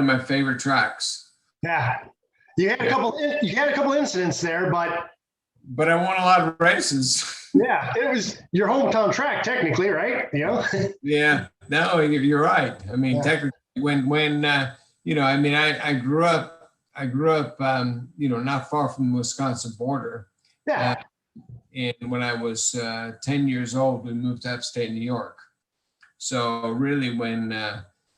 of my favorite tracks. Yeah. You had a couple incidents there, but I won a lot of races. Yeah, it was your hometown track technically, right? Yeah, no, you're right. I mean, technically when I mean, I grew up, not far from the Wisconsin border. Yeah. And when I was 10 years old, we moved to upstate New York. So really when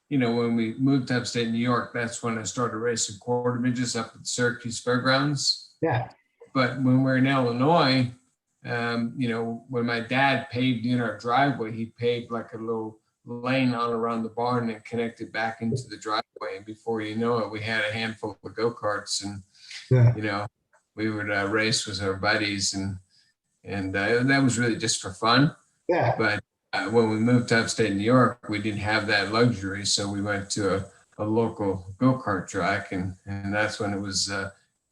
we moved to upstate New York, that's when I started racing quarter midgets up at the Syracuse Fairgrounds. Yeah. But when we're in Illinois, when my dad paved in our driveway, he paved like a little lane on around the barn and connected back into the driveway. And before you know it, we had a handful of go-karts, and we would race with our buddies, and that was really just for fun. Yeah. But when we moved to upstate New York, we didn't have that luxury, so we went to a local go-kart track, and that's when it was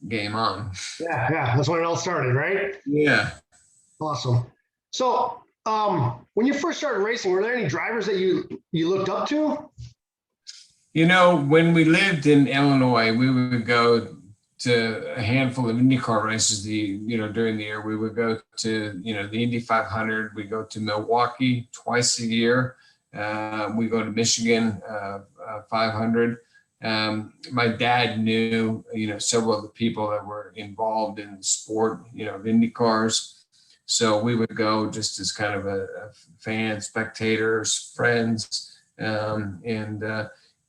game on. Yeah, that's when it all started, right? Yeah. Awesome. So when you first started racing, were there any drivers that you looked up to? When we lived in Illinois, we would go to a handful of IndyCar races. During the year, we would go to the Indy 500. We go to Milwaukee twice a year. We go to Michigan 500. My dad knew several of the people that were involved in the sport, of Indy cars. So we would go just as kind of a fan, spectators, friends,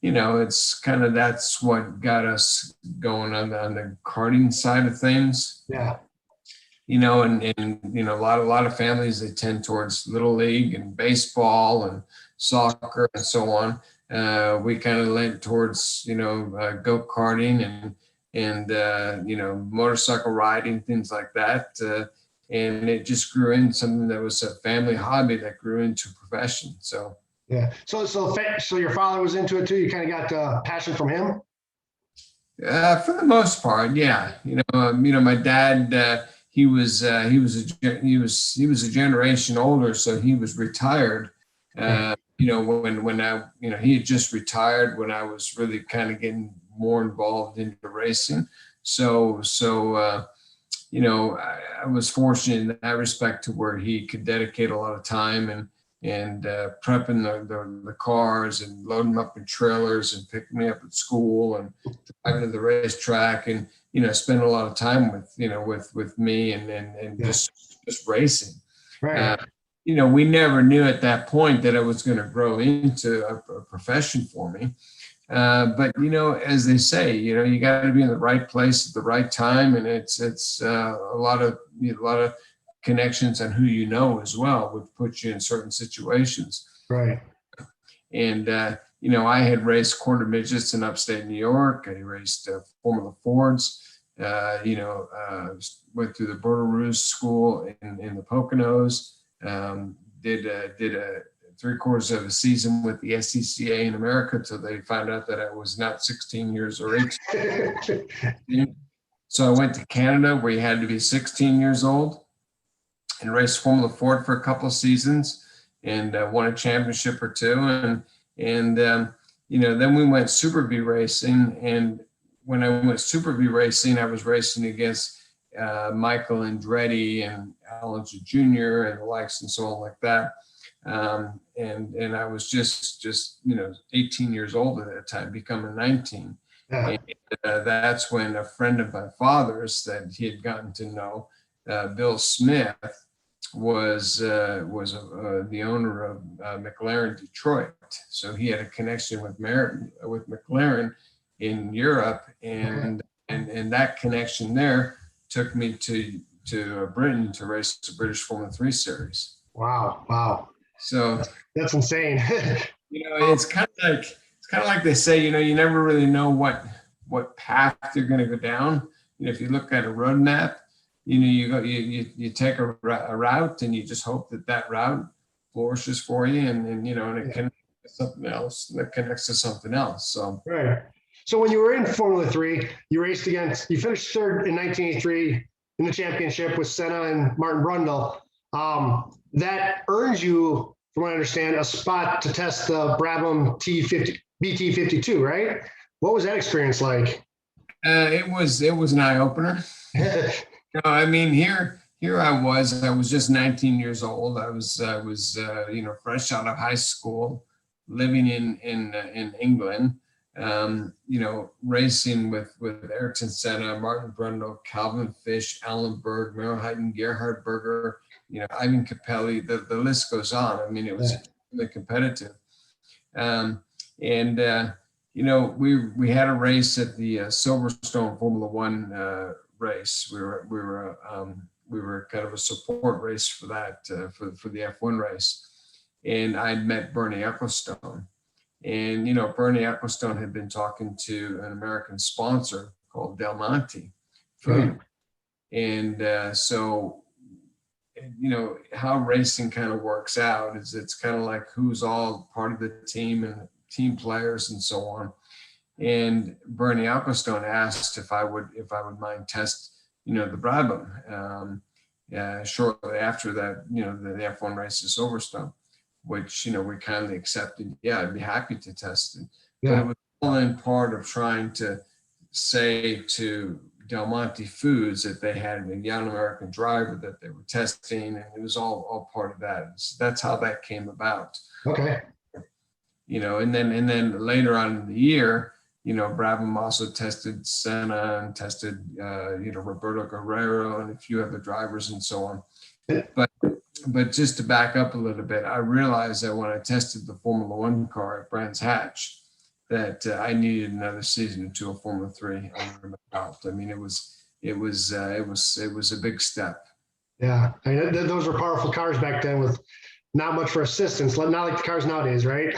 it's kind of, that's what got us going on the karting side of things. Yeah. And a lot of families, they tend towards little league and baseball and soccer and so on. We kind of lent towards go-karting and motorcycle riding, things like that. And it just grew into something that was a family hobby that grew into a profession. So yeah. So your father was into it too. You kind of got passion from him. For the most part, yeah. My dad, he was a generation older, so he was retired. When I, he had just retired when I was really kind of getting more involved into racing. So I was fortunate in that respect to where he could dedicate a lot of time and prepping the cars and loading them up in trailers and picking me up at school and driving to the racetrack and spend a lot of time with me and just racing. Right. We never knew at that point that it was going to grow into a profession for me. But as they say, you got to be in the right place at the right time, and it's a lot of connections on who as well would put you in certain situations. Right. And I had raced quarter midgets in upstate New York. I raced Formula Fords. Went through the Bordeaux school in the Poconos. Did a 3/4 of a season with the SCCA in America until they found out that I was not 16 years or 18. So I went to Canada where you had to be 16 years old and raced Formula Ford for a couple of seasons and won a championship or two. And then we went Super V racing. And when I went Super V racing, I was racing against Michael Andretti and Alan Jr. and the likes and so on like that. And I was just 18 years old at that time, becoming 19. Yeah. And that's when a friend of my father's that he had gotten to know, Bill Smith, was the owner of McLaren Detroit. So he had a connection with McLaren in Europe, and that connection there took me to Britain to race the British Formula 3 series. Wow. So that's insane. It's kind of like they say, you never really know what path you're going to go down. If you look at a road map, you take a route and you just hope that route flourishes for you, and it connects to something else that connects to something else. So right. So when you were in Formula 3, you finished third in 1983 in the championship with Senna and Martin Brundle. That earns you, from what I understand, a spot to test the Brabham BT52, right? What was that experience like? It was an eye opener. No, I mean here I was just 19 years old. I was fresh out of high school, living in England. Racing with Ayrton Senna, Martin Brundle, Calvin Fish, Alan Berg, Merrill Hayden, Gerhard Berger, Ivan Capelli. The list goes on. I mean, it was extremely competitive. And we had a race at the Silverstone Formula One race. We were kind of a support race for that for the F1 race, and I'd met Bernie Ecclestone, and Bernie Ecclestone had been talking to an American sponsor called Del Monte Food, and so how racing kind of works out is it's kind of like who's all part of the team and team players and so on. And Bernie Ecclestone asked if I would mind test the Brabham shortly after that, the F1 race at Silverstone, which we kindly accepted. Yeah, I'd be happy to test it. But it was all in part of trying to say to Del Monte Foods that they had a young American driver that they were testing, and it was all part of that. So that's how that came about. Okay. And then later on in the year, Brabham also tested Senna and tested Roberto Guerrero and a few other drivers and so on. But just to back up a little bit, I realized that when I tested the Formula One car at Brands Hatch, that I needed another season to a Formula 3 under my belt. I mean, it was a big step. Yeah, I mean, those were powerful cars back then with not much for assistance, not like the cars nowadays, right?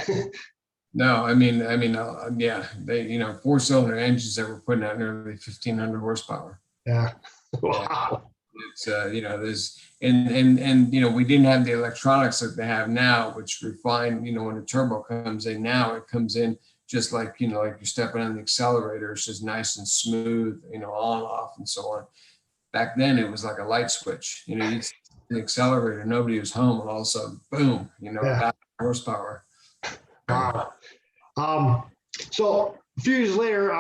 No, I mean, yeah, they, 4-cylinder engines that were putting out nearly 1,500 horsepower. Yeah. Wow. It's there's and we didn't have the electronics that they have now, which refine, when a turbo comes in now, it comes in just like, like you're stepping on the accelerator. It's just nice and smooth, on, off, and so on. Back then, it was like a light switch. You'd see the accelerator, nobody was home, and all of a sudden, boom, 1,000 horsepower. Wow. So a few years later,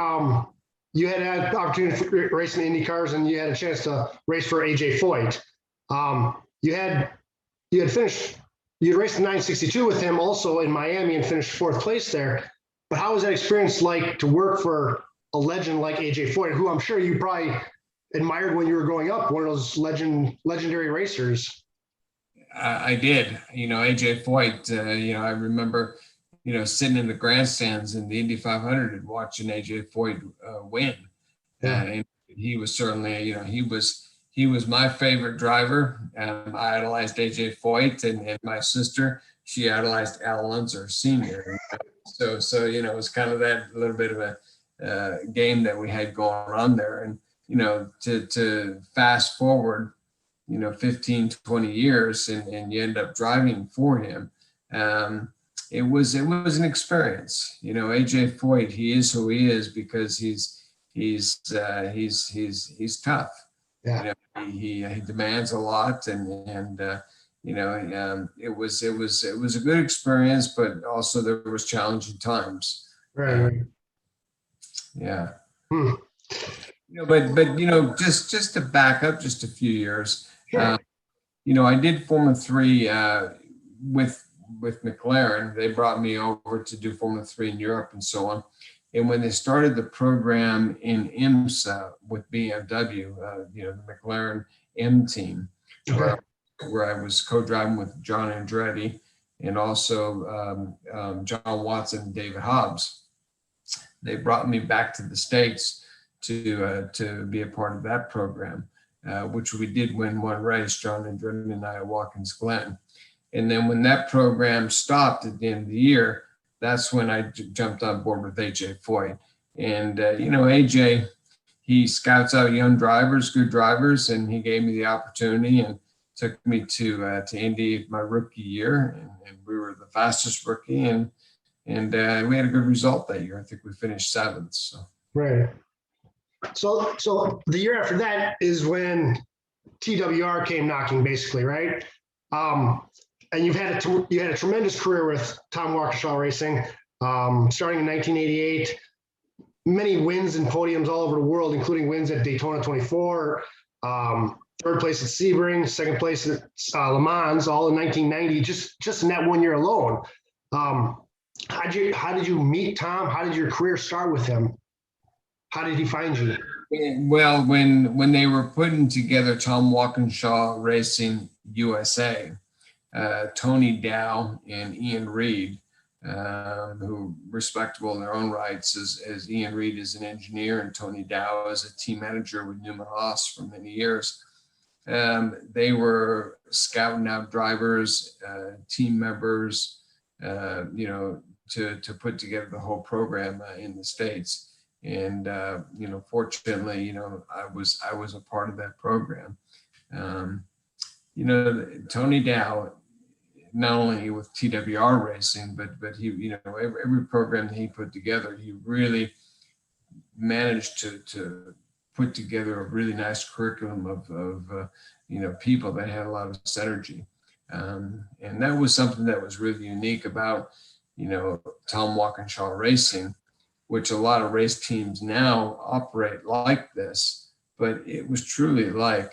you had the opportunity to race in Indy cars, and you had a chance to race for AJ Foyt. You had raced in 962 with him also in Miami and finished 4th place there. But how was that experience like to work for a legend like AJ Foyt, who I'm sure you probably admired when you were growing up, one of those legendary racers? I did. AJ Foyt, I remember, sitting in the grandstands in the Indy 500 and watching AJ Foyt win. And he was certainly, he was my favorite driver. I idolized AJ Foyt, and my sister, she idolized Al Unser Sr. So it was kind of that little bit of a game that we had going on there. And, to fast forward, 15, 20 years and you end up driving for him. It was an experience. AJ Foyt, he is who he is because he's tough. Yeah. He demands a lot, and it was a good experience, but also there was challenging times. Right. Yeah. But just to back up just a few years, sure. I did Formula 3 with McLaren. They brought me over to do Formula 3 in Europe and so on. And when they started the program in IMSA with BMW, the McLaren M team, where I was co-driving with John Andretti and also John Watson and David Hobbs, they brought me back to the States to be a part of that program, which we did win one race, John Andretti and I, at Watkins Glen. And then when that program stopped at the end of the year, that's when I jumped on board with AJ Foyt. And, AJ, he scouts out young drivers, good drivers, and he gave me the opportunity and took me to Indy my rookie year. And we were the fastest rookie, and we had a good result that year. I think we finished 7th. So. Right. So the year after that is when TWR came knocking, basically, right? And you had a tremendous career with Tom Waukesha Racing, starting in 1988. many wins and podiums all over the world, including wins at Daytona 24, third place at Sebring, second place at Le Mans, all in 1990, just in that 1 year alone. How did you meet Tom? How did your career start with him? How did he find you? Well, when they were putting together Tom Walkinshaw Racing USA, Tony Dow and Ian Reed, who respectable in their own rights, as Ian Reed is an engineer and Tony Dow is a team manager with Newman Haas for many years. They were scouting out drivers, team members, to put together the whole program in the States. And, fortunately, I was a part of that program. Tony Dow, not only with TWR Racing, but he, every program he put together, he really managed to put together a really nice curriculum of people that had a lot of synergy. And that was something that was really unique about, Tom Walkinshaw Racing, which a lot of race teams now operate like this, but it was truly like,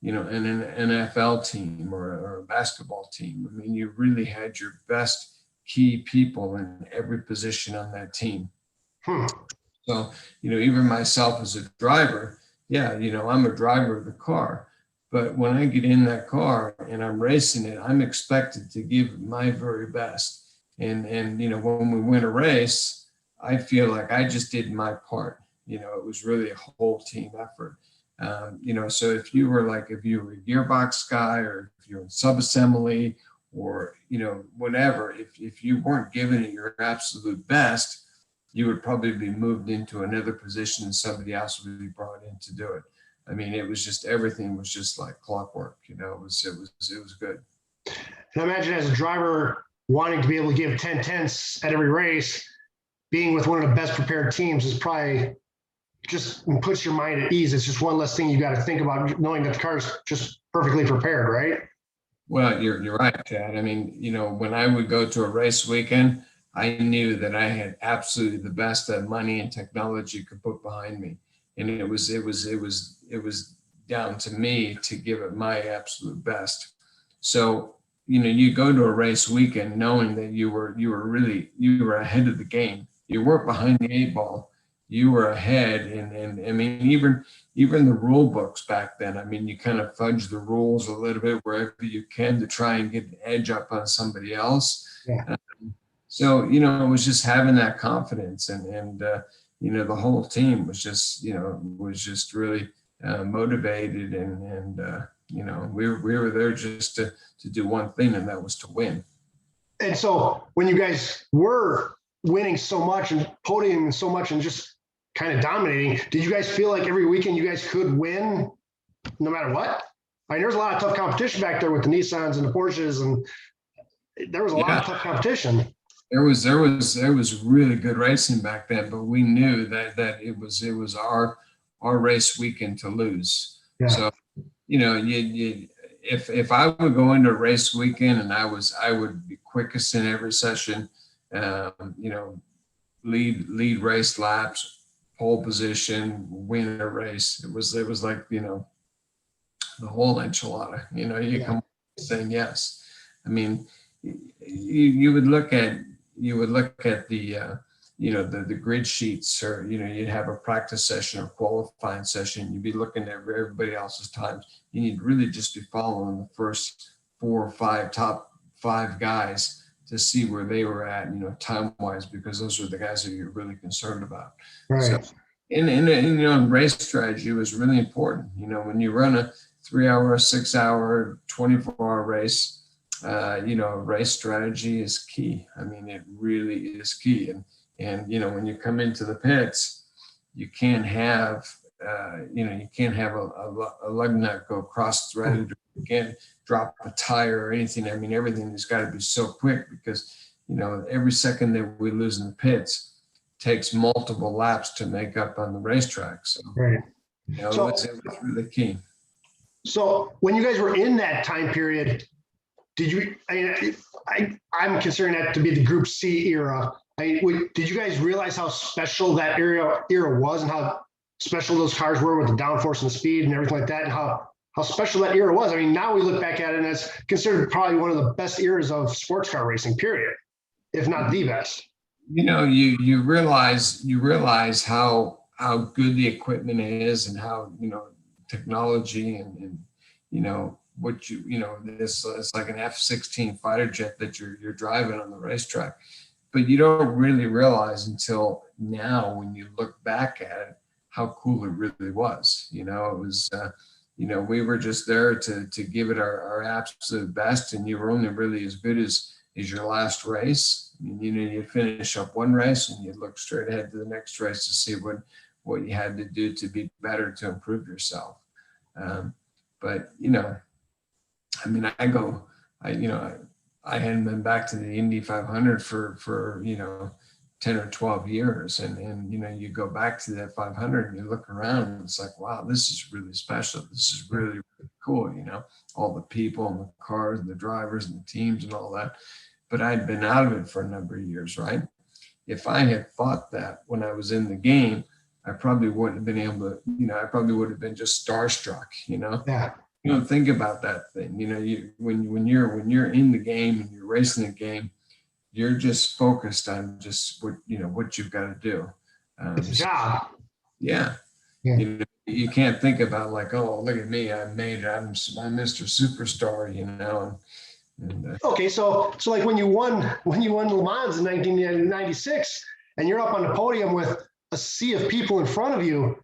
an NFL team or a basketball team. I mean, you really had your best key people in every position on that team. So, even myself as a driver, I'm a driver of the car, but when I get in that car and I'm racing it, I'm expected to give my very best. And when we win a race, I feel like I just did my part. It was really a whole team effort. So if you were a gearbox guy, or if you're in subassembly, or, whatever, if you weren't giving it your absolute best, you would probably be moved into another position and somebody else would be brought in to do it. I mean, it was just, everything was just like clockwork, it was good. And I imagine as a driver wanting to be able to give 10 tenths at every race, being with one of the best prepared teams is probably just puts your mind at ease. It's just one less thing you got to think about, knowing that the car's just perfectly prepared, right? Well, you're right, Chadd. I mean, when I would go to a race weekend, I knew that I had absolutely the best that money and technology could put behind me. And it was down to me to give it my absolute best. So, you go to a race weekend knowing that you were ahead of the game. You weren't behind the 8 ball. You were ahead. And I mean, even the rule books back then, I mean, you kind of fudge the rules a little bit wherever you can to try and get an edge up on somebody else. Yeah. So, it was just having that confidence and the whole team was just, really motivated and we were there just to do one thing, and that was to win. And so when you guys were winning so much and podiuming so much and just kind of dominating, did you guys feel like every weekend you guys could win no matter what? I mean, there was a lot of tough competition back there with the Nissans and the Porsches, and there was a lot of tough competition. There was really good racing back then, but we knew that it was our race weekend to lose. Yeah. So, if I would go into a race weekend and I would be quickest in every session, lead race laps, pole position, win a race. It was like, the whole enchilada, come saying yes. I mean, you would look at the, the grid sheets, or, you'd have a practice session or qualifying session. You'd be looking at everybody else's times. You need really just be following the first 4 or 5 top 5 guys to see where they were at, time-wise, because those are the guys that you're really concerned about. Right. So, and race strategy was really important. When you run a 3-hour, 6-hour, 24-hour race, race strategy is key. I mean, it really is key. And when you come into the pits, you can't have a lug nut go cross-threaded. You can't drop a tire or anything. I mean, everything has got to be so quick because, every second that we lose in the pits takes multiple laps to make up on the racetrack. So, right. So it was really key. So when you guys were in that time period, did you, I'm considering that to be the Group C era. Did you guys realize how special that era was and how special those cars were with the downforce and the speed and everything like that, and how special that era was? I mean, now we look back at it and it's considered probably one of the best eras of sports car racing, period, if not the best. You realize how good the equipment is, and how, technology and this, it's like an F-16 fighter jet that you're driving on the racetrack. But you don't really realize until now, when you look back at it, how cool it really was. It was, we were just there to give it our absolute best, and you were only really as good as your last race. You finish up one race and you look straight ahead to the next race to see what you had to do to be better, to improve yourself. But I hadn't been back to the Indy 500 for 10 or 12 years. And you go back to that 500 and you look around and it's like, wow, this is really special. This is really, really cool. All the people and the cars and the drivers and the teams and all that. But I'd been out of it for a number of years, right? If I had thought that when I was in the game, I probably wouldn't have been able to, I probably would have been just starstruck, Yeah. You don't think about that thing. When you're in the game and you're racing the game, you're just focused on just what you've got to do. It's a job. Yeah. You can't think about like, oh, look at me, I made it. I'm Mr. Superstar, Okay, so like when you won Le Mans in 1996, and you're up on the podium with a sea of people in front of you,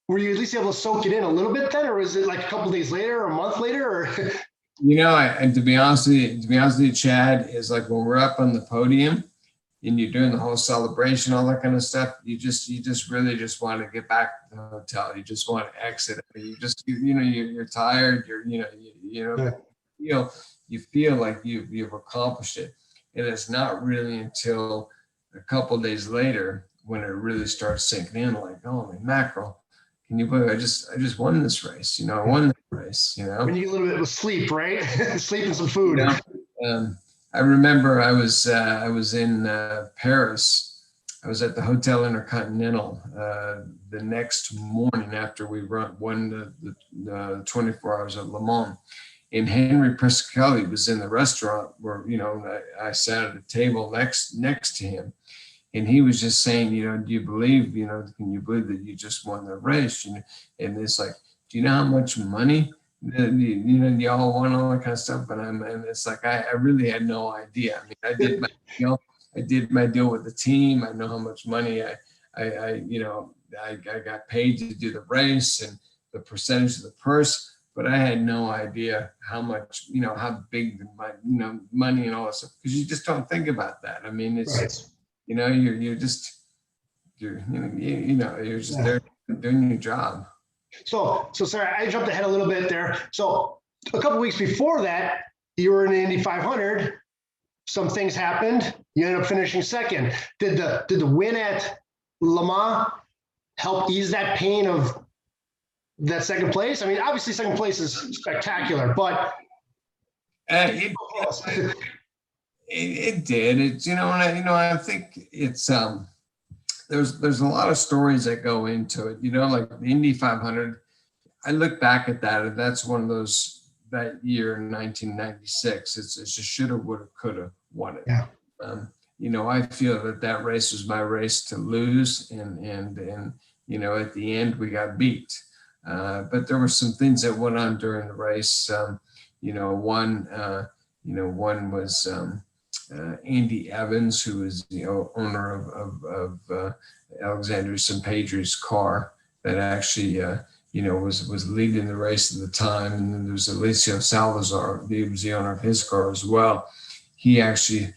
were you at least able to soak it in a little bit then, or is it like a couple of days later or a month later? Or and to be honest with you, Chad, is like when we're up on the podium and you're doing the whole celebration, all that kind of stuff, you just really just want to get back to the hotel. You just want to exit. You're tired. You feel like you've accomplished it. And it's not really until a couple of days later when it really starts sinking in, like, oh my mackerel, can you believe I just won this race? I won the race, When you get a little bit of sleep, right? Sleep and some food. I remember I was in Paris. I was at the Hotel Intercontinental the next morning after we won the 24 Hours of Le Mans. And Henry Prescatelli was in the restaurant where, I sat at a table next to him. And he was just saying, do you believe, can you believe that you just won the race? And it's like, do you know how much money, y'all won, all that kind of stuff? And it's like, I really had no idea. I mean, I did my deal with the team. I know how much money I got paid to do the race and the percentage of the purse. But I had no idea how much, how big the money and all that stuff, because you just don't think about that. I mean, it's, right. You're just there doing your job. So sorry, I jumped ahead a little bit there. So a couple of weeks before that, you were in the Indy 500. Some things happened. You ended up finishing second. Did the win at Le Mans help ease that pain of that second place? I mean, obviously second place is spectacular, but it did. It's I think it's there's a lot of stories that go into it. Like the Indy 500. I look back at that, and that's one of those, that year in 1996. It's a shoulda, woulda, coulda won it. Yeah. I feel that race was my race to lose, and at the end we got beat. But there were some things that went on during the race. One was Andy Evans, who was the owner of Alexander Sampedri's car, that actually was leading the race at the time. And then there's Alicio Salazar, he was the owner of his car as well. He actually,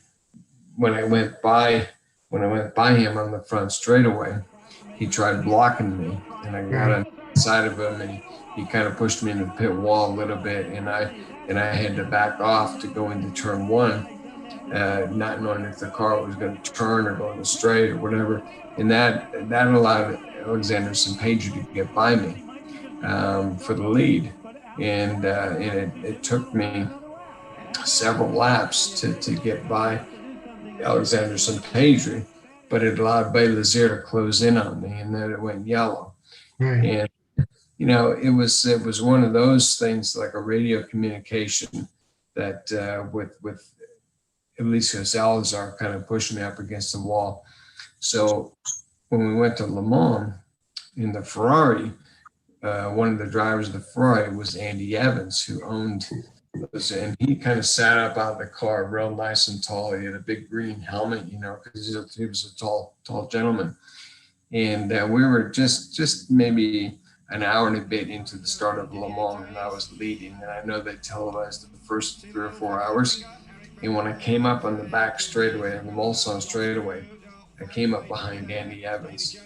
when I went by him on the front straightaway, he tried blocking me, and I got on the side of him, and he kind of pushed me into the pit wall a little bit, and I had to back off to go into turn one, not knowing if the car was going to turn or go in the straight or whatever. And that allowed Alexander Sampedri to get by me for the lead. And it took me several laps to get by Alexander St. but it allowed Bay Lazier to close in on me, and then it went yellow. Right. And it was one of those things, like a radio communication, that with Alicia Salazar kind of pushing me up against the wall. So when we went to Le Mans in the Ferrari, one of the drivers of the Ferrari was Andy Evans, who owned those, and he kind of sat up out of the car real nice and tall. He had a big green helmet, because he was a tall gentleman. And we were just maybe an hour and a bit into the start of Le Mans, and I was leading. And I know they televised the first 3 or 4 hours. And when I came up on the back straightaway, on the Mulsanne straightaway, I came up behind Andy Evans.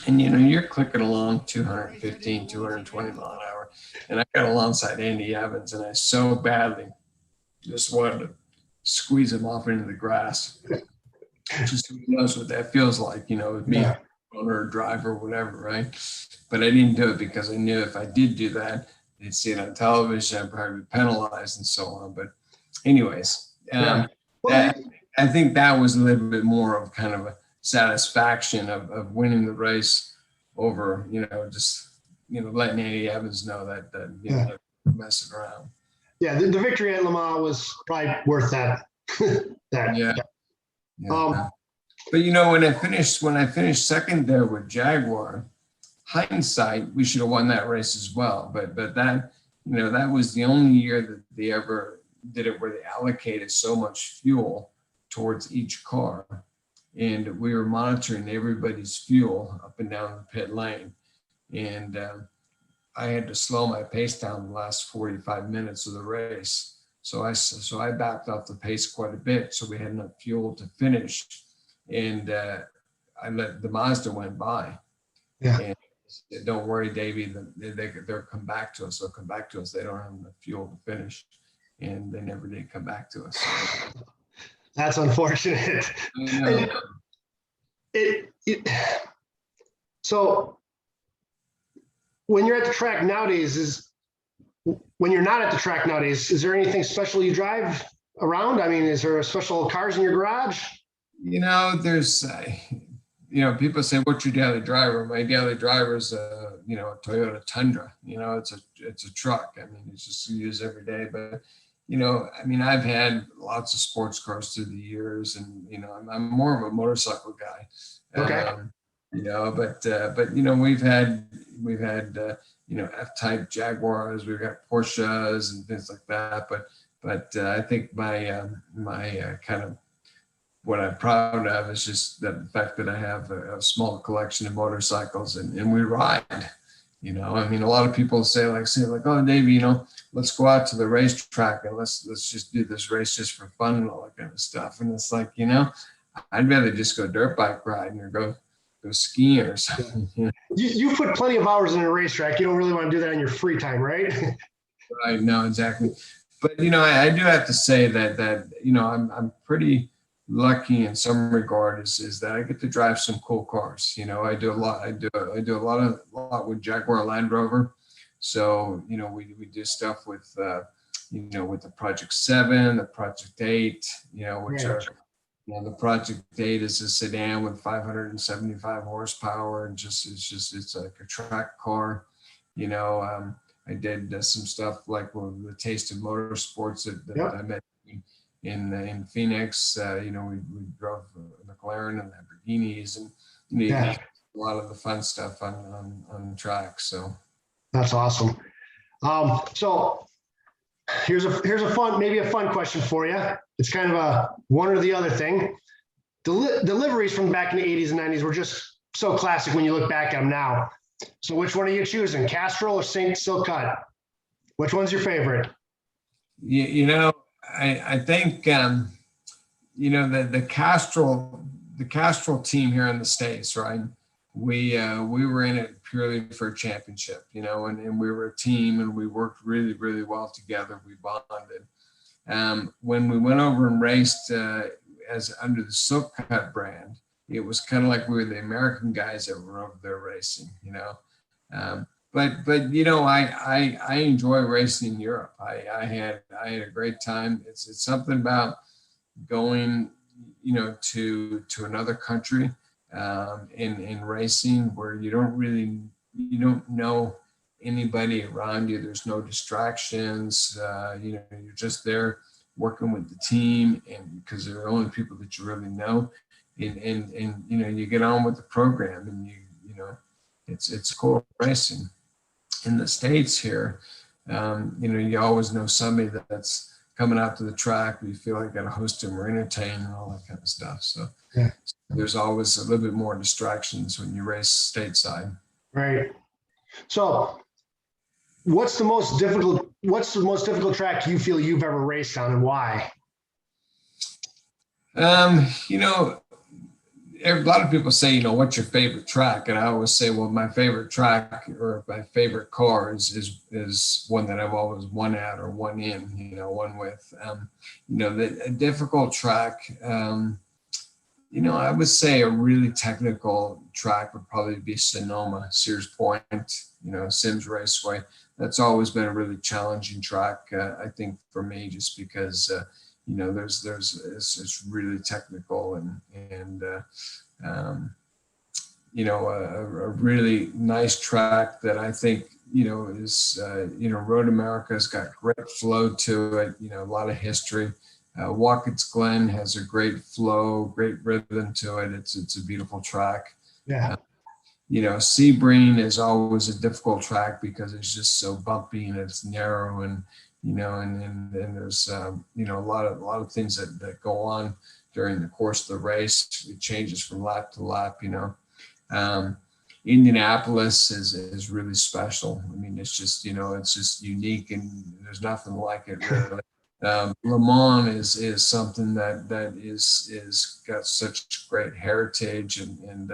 And you're clicking along 215, 220 mile an hour. And I got alongside Andy Evans, and I so badly just wanted to squeeze him off into the grass. Just who knows what that feels like, with me, owner or driver or whatever, right? But I didn't do it because I knew if I did do that, they'd see it on television, I'd probably be penalized and so on. But anyways, I think that was a little bit more of kind of a satisfaction of winning the race over, just, letting Andy Evans know that messing around. Yeah, the victory at Le Mans was probably worth that. Yeah. But when I finished second there with Jaguar, hindsight, we should have won that race as well. But that, that was the only year that they ever did it where they allocated so much fuel towards each car. And we were monitoring everybody's fuel up and down the pit lane. And I had to slow my pace down the last 45 minutes of the race. So I backed off the pace quite a bit, so we had enough fuel to finish. And I let the Mazda went by. Yeah. And I said, don't worry, Davey, they'll come back to us. They'll come back to us. They don't have enough fuel to finish. And they never did come back to us. That's unfortunate. So when you're at the track nowadays, when you're not at the track nowadays, is there anything special you drive around? I mean, is there special cars in your garage? There's, people say, what's your daily driver? My daily driver is a Toyota Tundra. It's a truck. I mean, it's just used every day. But, I've had lots of sports cars through the years, and, I'm more of a motorcycle guy. Okay. But we've had F-type Jaguars, we've got Porsches and things like that. But I think my kind of what I'm proud of is just the fact that I have a small collection of motorcycles, and we ride. A lot of people say, oh, Davey, let's go out to the racetrack and let's just do this race just for fun and all that kind of stuff. And it's like, I'd rather just go dirt bike riding or go skiing or something. You put plenty of hours in a racetrack. You don't really want to do that in your free time, right? Right. No, exactly. But I do have to say that I'm pretty lucky in some regard is that I get to drive some cool cars. I do a lot with Jaguar Land Rover. So, we do stuff with with the Project 7, the Project 8, which are, the Project 8 is a sedan with 575 horsepower, and it's like a track car. I did some stuff like with the Taste of Motorsports that I met in Phoenix. We drove McLaren and Lamborghinis, and a lot of the fun stuff on track. So that's awesome. So here's a fun question for you. It's kind of a one or the other thing. Deliveries from back in the 80s and 90s were just so classic when you look back at them now. So which one are you choosing, Castrol or Silk Cut? Which one's your favorite? I think the Castrol team here in the States, right? We were in it purely for a championship, and we were a team, and we worked really, really well together. We bonded. When we went over and raced as under the Silk Cut brand, it was kind of like we were the American guys that were over there racing, But I enjoy racing in Europe. I had a great time. It's something about going, to another country in racing, where you don't know anybody around you. There's no distractions. You're just there working with the team, and because they're the only people that you really know, and you get on with the program, and it's cool racing. In the States here, you always know somebody that's coming out to the track. You feel like you got to host them or entertain and all that kind of stuff. So Yeah. There's always a little bit more distractions when you race stateside. Right. So what's the most difficult track you feel you've ever raced on, and why? A lot of people say, what's your favorite track? And I always say, well, my favorite track or my favorite car is one that I've always won at or won in, won with. A difficult track, I would say a really technical track would probably be Sonoma, Sears Point, Sims Raceway. That's always been a really challenging track, I think, for me, just because it's really technical and a really nice track that I think is Road America's got great flow to it. A lot of history. Wackett's Glen has a great flow, great rhythm to it. It's a beautiful track. Yeah. Sebring is always a difficult track because it's just so bumpy and it's narrow, and and there's a lot of things that go on during the course of the race. It changes from lap to lap. Indianapolis is really special. I mean, it's just it's just unique, and there's nothing like it really. Le Mans is something that is got such great heritage, and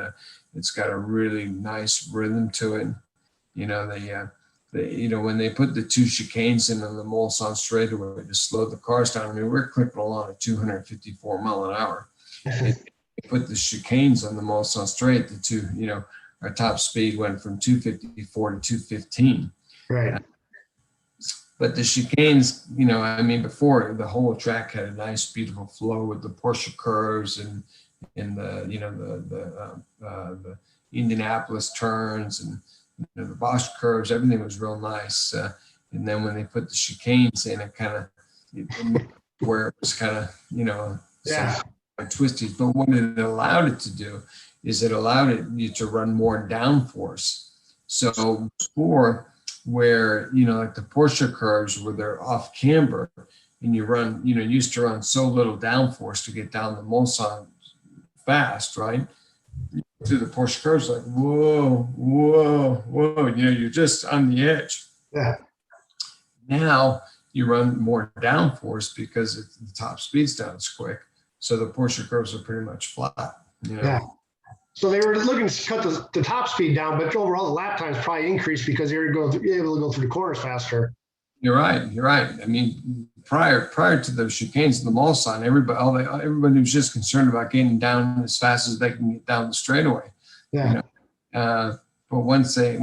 it's got a really nice rhythm to it. When they put the two chicanes in on the Mulsanne straightaway to slow the cars down, I mean, we're clipping along at 254 mile an hour. They put the chicanes on the Mulsanne straight, the two, our top speed went from 254 to 215. Right. But the chicanes, before, the whole track had a nice, beautiful flow with the Porsche curves and the Indianapolis turns and the Bosch curves. Everything was real nice. And then when they put the chicanes in, it kind of where it was kind of twisted. But what it allowed it to do is it allowed you to run more downforce. So before, where like the Porsche curves where they're off camber, and you run, used to run so little downforce to get down the Mulsanne fast, right? Through the Porsche curves, like whoa, you're just on the edge. Yeah. Now you run more downforce because the top speed's down as quick, so the Porsche curves are pretty much flat. Yeah. So they were looking to cut the top speed down, but overall the lap times probably increased because you're able to go through the corners faster. You're right. I mean, prior to the chicanes in the Mulsanne, everybody was just concerned about getting down as fast as they can get down the straightaway. Yeah. But once they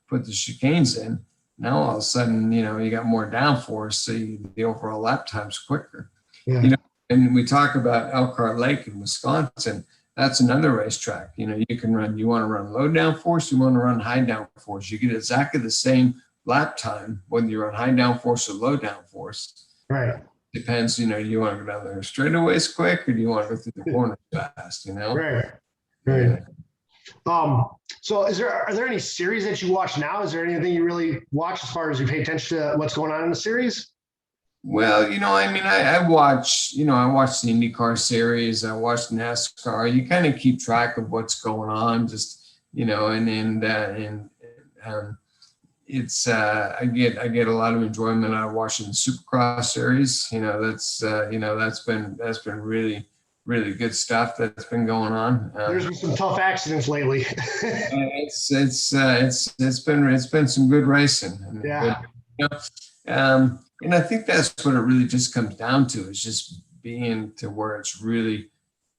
put the chicanes in, now all of a sudden, you got more downforce, so the overall lap time's quicker. Yeah. And we talk about Elkhart Lake in Wisconsin. That's another racetrack. You want to run low downforce, you want to run high downforce. You get exactly the same lap time whether you're on high downforce or low downforce. Right. Depends, do you want to go down there straightaways quick, or do you want to go through the corners fast, Right. Right. So are there any series that you watch now? Is there anything you really watch as far as you pay attention to what's going on in the series? Well, I watch the IndyCar series. I watch NASCAR. You kind of keep track of what's going on, just, it's I get a lot of enjoyment out of watching the Supercross series. That's been really, really good stuff that's been going on. There's been some tough accidents lately. It's been some good racing. Yeah. And I think that's what it really just comes down to, is just being to where it's really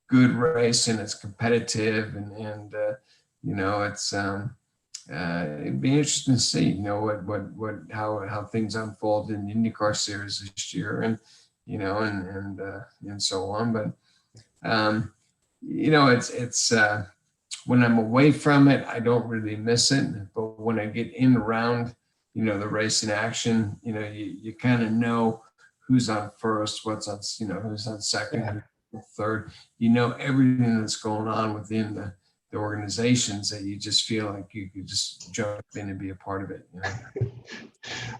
good racing, it's competitive, and it's it'd be interesting to see, how things unfold in the IndyCar series this year, and and so on. But You know, it's when I'm away from it, I don't really miss it. But when I get in around, you know, the racing action, you know, you kind of know who's on first, what's on, you know, who's on second, Yeah. who's third. You know everything that's going on within the organizations, that you just feel like you could just jump in and be a part of it. You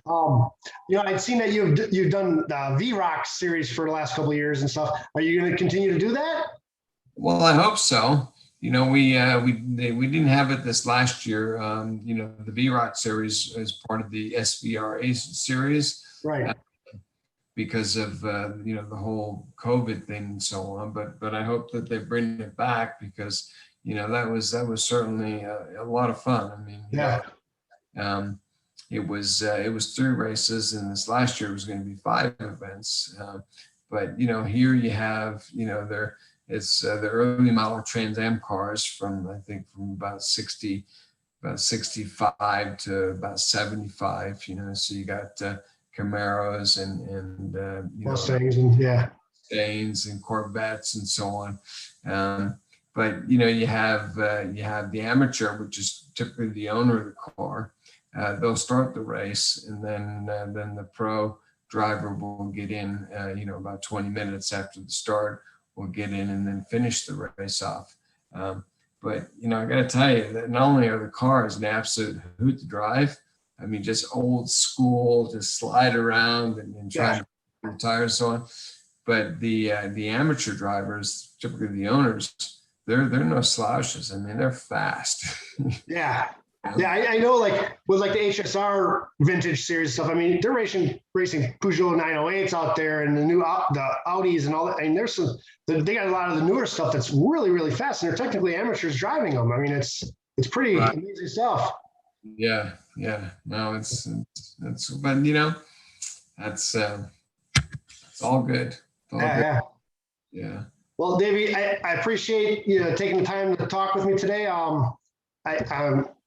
know? You know, I'd seen that you've done the V-Rock series for the last couple of years and stuff. Are you going to continue to do that? Well, I hope so. You know, we didn't have it this last year. You know, the V-Rock series is part of the SVRA series, Right. because of you know, the whole COVID thing and so on. But I hope that they bring it back, because you know, that was certainly a lot of fun. I mean, Yeah. it was 3 races, and this last year was going to be 5 events. But you know, here you have, you know, it's the early model Trans Am cars from, I think, from about 65 to about 75. You know, so you got Camaros and you know, Mustangs and Mustangs and Corvettes and so on. But you know, you have the amateur, which is typically the owner of the car. They'll start the race, and then the pro driver will get in, you know, about 20 minutes after the start, will get in and then finish the race off. But you know, I got to tell you that not only are the cars an absolute hoot to drive, I mean, just old school, just slide around and try to put tires so on. But the amateur drivers, typically the owners, they're no slouches. I mean, they're fast. Yeah. Yeah, I know, like with like the HSR vintage series stuff. I mean, they're racing Peugeot 908s out there, and the Audis and all that. I mean, they got a lot of the newer stuff that's really fast, and they're technically amateurs driving them. I mean, it's pretty amazing stuff. Yeah. No, it's but you know, that's it's all good. It's all good. Yeah. Well, Davey, I appreciate you taking the time to talk with me today. I'm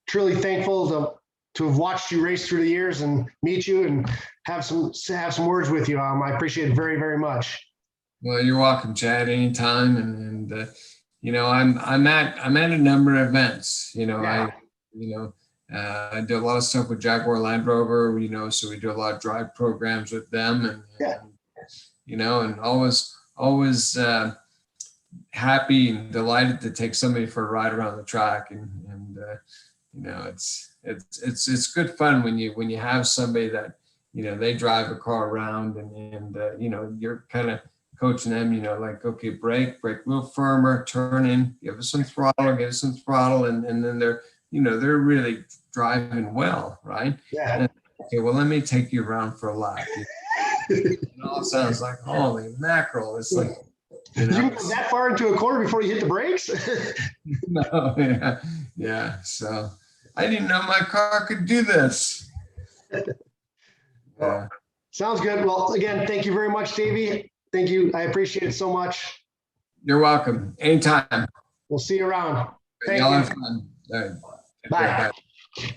truly thankful to have watched you race through the years and meet you and have some words with you. I appreciate it very much. Well, you're welcome, Chadd, anytime. And you know, I'm at a number of events. You know, I do a lot of stuff with Jaguar Land Rover. You know, so we do a lot of drive programs with them, and you know, and always happy and delighted to take somebody for a ride around the track, and you know, it's good fun when you have somebody that, you know, they drive a car around, and you know, you're kind of coaching them, you know, like, okay, brake a little firmer, turn in, give us some throttle, and then they're, you know, they're really driving well, right? Yeah. And, okay, well, let me take you around for a lap. It all sounds like, holy mackerel. It's like, you know, you go that far into a corner before you hit the brakes? No, yeah. So I didn't know my car could do this. Sounds good. Well, again, thank you very much, Davey. Thank you. I appreciate it so much. You're welcome. Anytime. We'll see you around. Y'all have fun. All right. Bye. Bye.